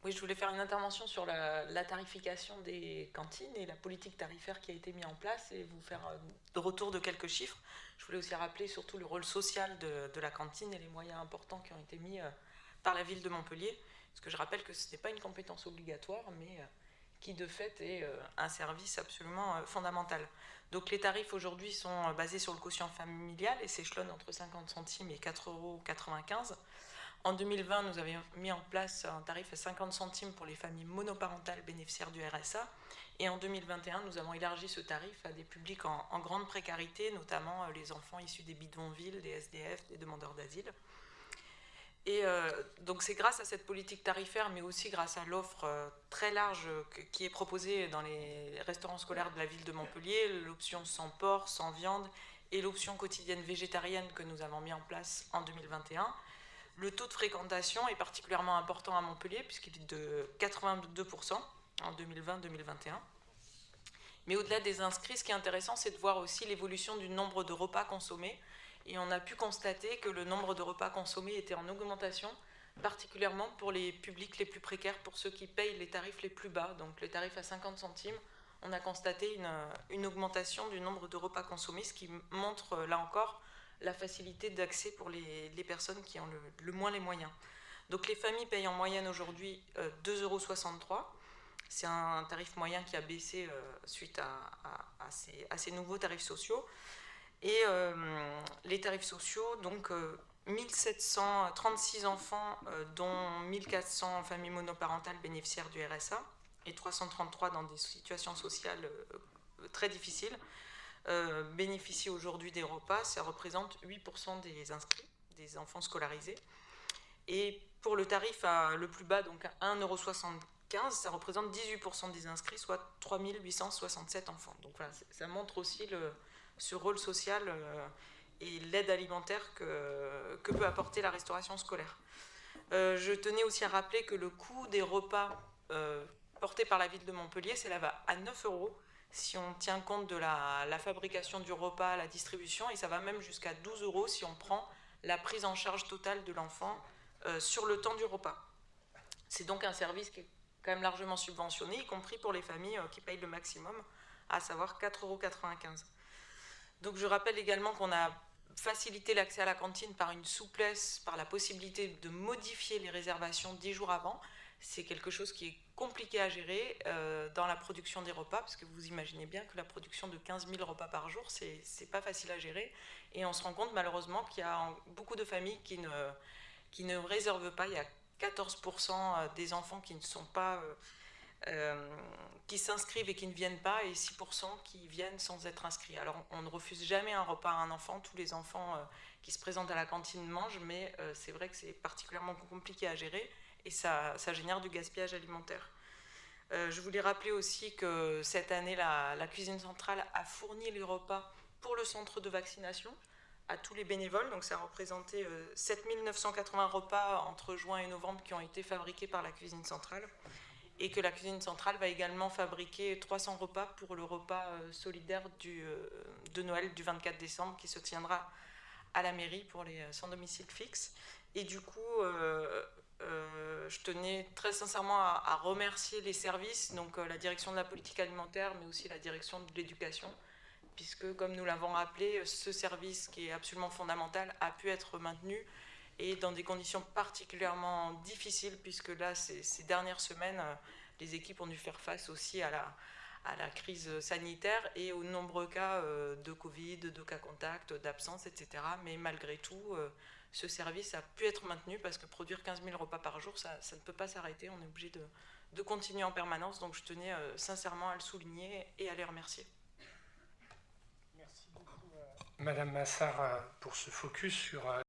Oui, je voulais faire une intervention sur la tarification des cantines et la politique tarifaire qui a été mise en place et vous faire de retour de quelques chiffres. Je voulais aussi rappeler surtout le rôle social de la cantine et les moyens importants qui ont été mis par la ville de Montpellier. Parce que je rappelle que ce n'est pas une compétence obligatoire, mais qui de fait est un service absolument fondamental. Donc les tarifs aujourd'hui sont basés sur le quotient familial et s'échelonnent entre 50 centimes et 4,95 €. En 2020, nous avions mis en place un tarif à 50 centimes pour les familles monoparentales bénéficiaires du RSA. Et en 2021, nous avons élargi ce tarif à des publics en grande précarité, notamment les enfants issus des bidonvilles, des SDF, des demandeurs d'asile. Et donc c'est grâce à cette politique tarifaire, mais aussi grâce à l'offre très large qui est proposée dans les restaurants scolaires de la ville de Montpellier, l'option sans porc, sans viande, et l'option quotidienne végétarienne que nous avons mis en place en 2021. Le taux de fréquentation est particulièrement important à Montpellier, puisqu'il est de 82% en 2020-2021. Mais au-delà des inscrits, ce qui est intéressant, c'est de voir aussi l'évolution du nombre de repas consommés. Et on a pu constater que le nombre de repas consommés était en augmentation, particulièrement pour les publics les plus précaires, pour ceux qui payent les tarifs les plus bas, donc les tarifs à 50 centimes. On a constaté une augmentation du nombre de repas consommés, ce qui montre, là encore, la facilité d'accès pour les personnes qui ont le moins les moyens. Donc les familles payent en moyenne aujourd'hui 2,63 €. C'est un tarif moyen qui a baissé suite à ces nouveaux tarifs sociaux. Et les tarifs sociaux, donc 1736 enfants, dont 1400 familles monoparentales bénéficiaires du RSA, et 333 dans des situations sociales très difficiles, bénéficient aujourd'hui des repas. Ça représente 8% des inscrits, des enfants scolarisés. Et pour le tarif le plus bas, donc à 1,75 €, ça représente 18% des inscrits, soit 3867 enfants. Donc voilà, ça montre aussi ce rôle social et l'aide alimentaire que peut apporter la restauration scolaire. Je tenais aussi à rappeler que le coût des repas portés par la ville de Montpellier s'élève à 9 € si on tient compte de la fabrication du repas, la distribution, et ça va même jusqu'à 12 € si on prend la prise en charge totale de l'enfant sur le temps du repas. C'est donc un service qui est quand même largement subventionné, y compris pour les familles qui payent le maximum, à savoir 4,95 €. Donc je rappelle également qu'on a facilité l'accès à la cantine par une souplesse, par la possibilité de modifier les réservations 10 jours avant. C'est quelque chose qui est compliqué à gérer dans la production des repas, parce que vous imaginez bien que la production de 15 000 repas par jour, c'est pas facile à gérer. Et on se rend compte malheureusement qu'il y a beaucoup de familles qui ne réservent pas. Il y a 14% des enfants qui ne sont pas qui s'inscrivent et qui ne viennent pas, et 6% qui viennent sans être inscrits. Alors on ne refuse jamais un repas à un enfant, tous les enfants qui se présentent à la cantine mangent, mais c'est vrai que c'est particulièrement compliqué à gérer et ça génère du gaspillage alimentaire. Je voulais rappeler aussi que cette année, la cuisine centrale a fourni les repas pour le centre de vaccination à tous les bénévoles, donc ça a représenté 7 980 repas entre juin et novembre qui ont été fabriqués par la cuisine centrale, et que la cuisine centrale va également fabriquer 300 repas pour le repas solidaire de Noël du 24 décembre qui se tiendra à la mairie pour les sans domicile fixe. Et du coup, je tenais très sincèrement à remercier les services, donc la direction de la politique alimentaire, mais aussi la direction de l'éducation, puisque, comme nous l'avons rappelé, ce service qui est absolument fondamental a pu être maintenu, et dans des conditions particulièrement difficiles, puisque là, ces dernières semaines, les équipes ont dû faire face aussi à la crise sanitaire et aux nombreux cas de Covid, de cas contacts, d'absence, etc. Mais malgré tout, ce service a pu être maintenu, parce que produire 15 000 repas par jour, ça ne peut pas s'arrêter, on est obligé de continuer en permanence. Donc je tenais sincèrement à le souligner et à les remercier. Merci beaucoup, Madame Massard, pour ce focus sur